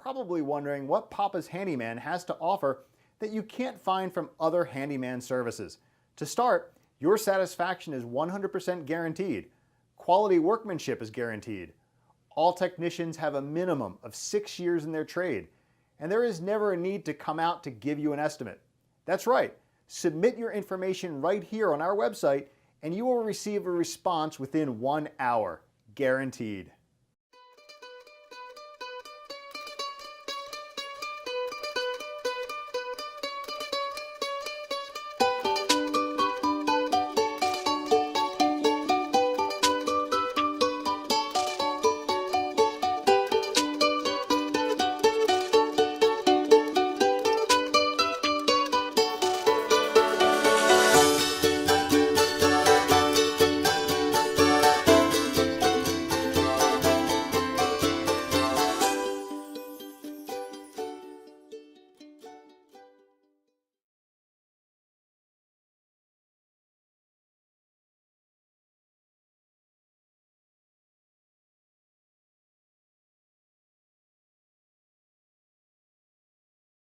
probably wondering what Papa's Handyman has to offer that you can't find from other handyman services. To start, your satisfaction is 100% guaranteed. Quality workmanship is guaranteed. All technicians have a minimum of 6 years in their trade, and there is never a need to come out to give you an estimate. That's right, submit your information right here on our website and you will receive a response within 1 hour, guaranteed.